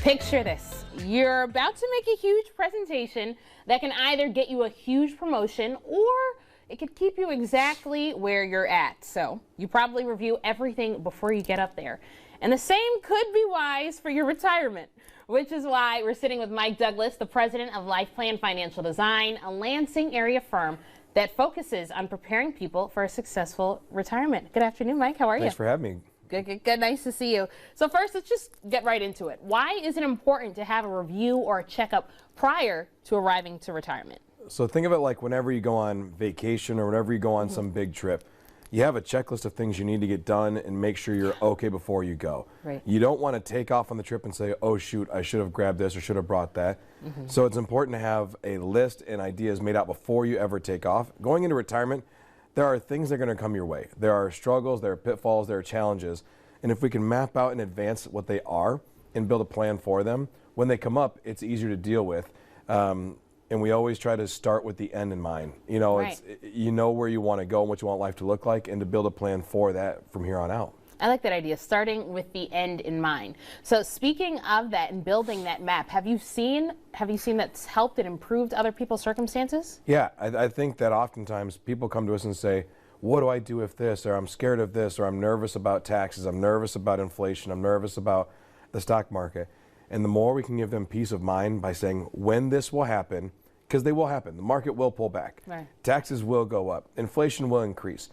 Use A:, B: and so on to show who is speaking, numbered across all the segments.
A: Picture this. You're about to make a huge presentation that can either get you a huge promotion or it could keep you exactly where you're at. So you probably review everything before you get up there. And the same could be wise for your retirement, which is why we're sitting with Mike Douglas, the president of LifePlan Financial Design, a Lansing area firm that focuses on preparing people for a successful retirement. Good afternoon, Mike. How are you?
B: Thanks for having me.
A: Good. Nice to see you. So first, let's just get right into it. Why is it important to have a review or a checkup prior to arriving to retirement?
B: So think of it like whenever you go on vacation or whenever you go on some big trip, you have a checklist of things you need to get done and make sure you're okay before you go.
A: Right.
B: You don't want to take off on the trip and say, oh shoot, I should have grabbed this or should have brought that. So it's important to have a list and ideas made out before you ever take off. Going into retirement, there are things that are going to come your way. There are struggles, there are pitfalls, there are challenges. And if we can map out in advance what they are and build a plan for them, when they come up, it's easier to deal with. And we always try to start with the end in mind. You know,
A: Right.
B: You know where you want to go and what you want life to look like, and to build a plan for that from here on out.
A: I like that idea, starting with the end in mind. So speaking of that and building that map, have you seen that's helped and improved other people's circumstances?
B: Yeah, I think that oftentimes people come to us and say, what do I do if this, or I'm scared of this, or I'm nervous about taxes, I'm nervous about inflation, I'm nervous about the stock market. And the more we can give them peace of mind by saying when this will happen, because they will happen, the market will pull back,
A: Right.
B: Taxes will go up, inflation will increase.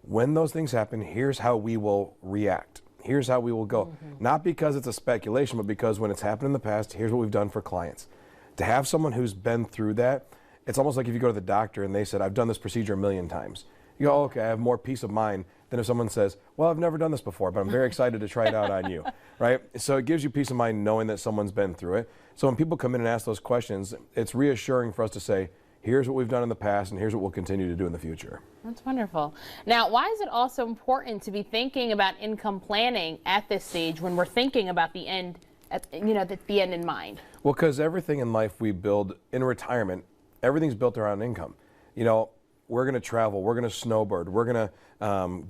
B: When those things happen, here's how we will react. Here's how we will go. Not because it's a speculation, but because when it's happened in the past, here's what we've done for clients. To have someone who's been through that, it's almost like if you go to the doctor and they said, I've done this procedure 1,000,000 times. You go, okay, I have more peace of mind than if someone says, well, I've never done this before, but I'm very excited to try it out on you, right? So it gives you peace of mind knowing that someone's been through it. So when people come in and ask those questions, it's reassuring for us to say, here's what we've done in the past and here's what we'll continue to do in the future.
A: That's wonderful. Now, why is it also important to be thinking about income planning at this stage when we're thinking about the end, the end in mind?
B: Well, because everything in life we build in retirement, everything's built around income. You know, we're going to travel, we're going to snowbird, we're going to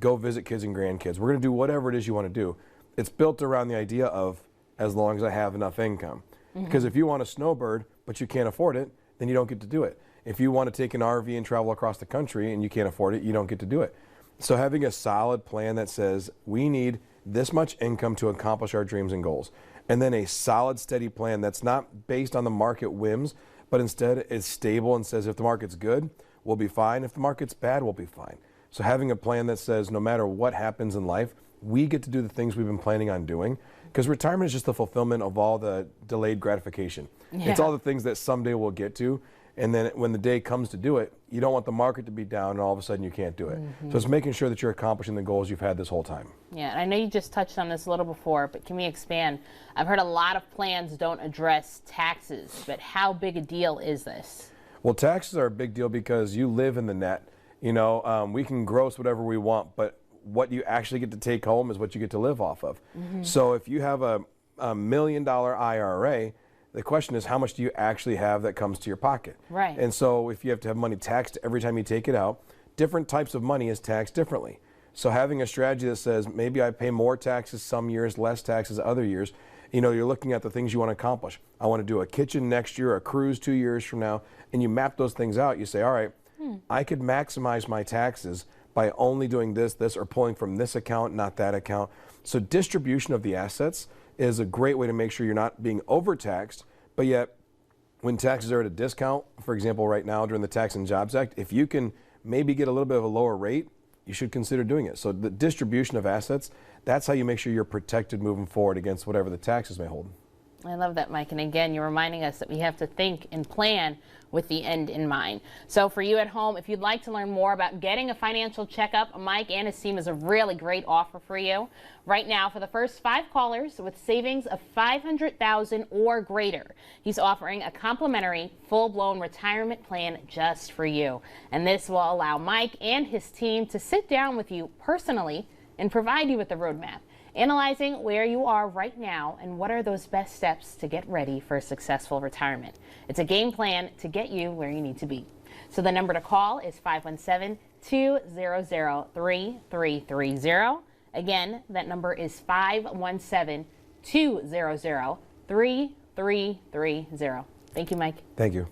B: go visit kids and grandkids, we're going to do whatever it is you want to do. It's built around the idea of as long as I have enough income. Because if you want a snowbird but you can't afford it, then you don't get to do it. If you want to take an RV and travel across the country and you can't afford it, you don't get to do it. So having a solid plan that says we need this much income to accomplish our dreams and goals, and then a solid, steady plan that's not based on the market whims, but instead is stable and says if the market's good, we'll be fine. If the market's bad, we'll be fine. So having a plan that says no matter what happens in life, we get to do the things we've been planning on doing. Because retirement is just the fulfillment of all the delayed gratification.
A: Yeah.
B: It's all the things that someday we'll get to. And then when the day comes to do it, you don't want the market to be down and all of a sudden you can't do it. So it's making sure that you're accomplishing the goals you've had this whole time.
A: Yeah, and I know you just touched on this a little before, but can we expand? I've heard a lot of plans don't address taxes, but how big a deal is this?
B: Well, taxes are a big deal because you live in the net. You know, we can gross whatever we want, but what you actually get to take home is what you get to live off of. So if you have a $1 million IRA, the question is how much do you actually have that comes to your pocket?
A: Right.
B: And so if you have to have money taxed every time you take it out, different types of money is taxed differently. So having a strategy that says maybe I pay more taxes some years, less taxes other years, you know, you're looking at the things you want to accomplish. I want to do a kitchen next year, a cruise 2 years from now, and you map those things out. You say, all right, I could maximize my taxes by only doing this, or pulling from this account, not that account. So distribution of the assets is a great way to make sure you're not being overtaxed, but yet when taxes are at a discount, for example, right now during the Tax and Jobs Act, if you can maybe get a little bit of a lower rate, you should consider doing it. So the distribution of assets, that's how you make sure you're protected moving forward against whatever the taxes may hold.
A: I love that, Mike. And again, you're reminding us that we have to think and plan with the end in mind. So for you at home, if you'd like to learn more about getting a financial checkup, Mike and his team has a really great offer for you. Right now, for the first 5 callers with savings of $500,000 or greater, he's offering a complimentary full-blown retirement plan just for you. And this will allow Mike and his team to sit down with you personally and provide you with the roadmap, analyzing where you are right now and what are those best steps to get ready for a successful retirement. It's a game plan to get you where you need to be. So the number to call is 517-200-3330. Again, that number is 517-200-3330. 3330. Thank you, Mike.
B: Thank you.